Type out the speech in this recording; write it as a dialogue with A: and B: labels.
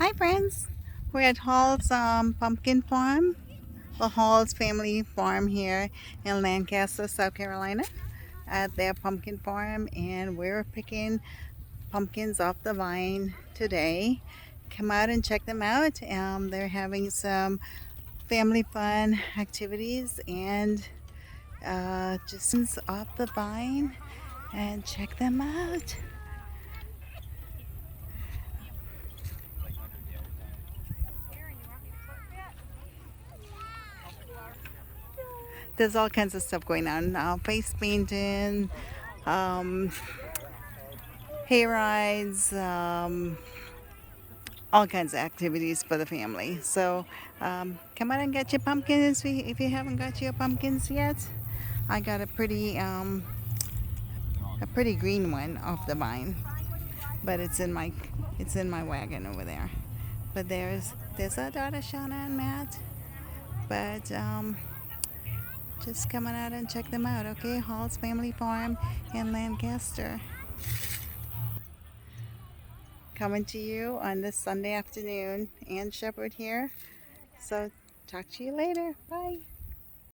A: Hi friends, we're at Hall's Pumpkin Farm, the Hall's family farm here in Lancaster, South Carolina at their pumpkin farm, and we're picking pumpkins off the vine today. Come out and check them out. They're having some family fun activities and just off the vine and check them out. There's all kinds of stuff going on. Face painting, um, hay rides, all kinds of activities for the family. So come out and get your pumpkins if you haven't got your pumpkins yet. I got a pretty green one off the vine, but it's in my wagon over there. But there's our daughter Shauna and Matt. But just coming out and check them out, okay? Hall's Family Farm in Lancaster. Coming to you on this Sunday afternoon. Ann Shepherd here. So talk to you later. Bye.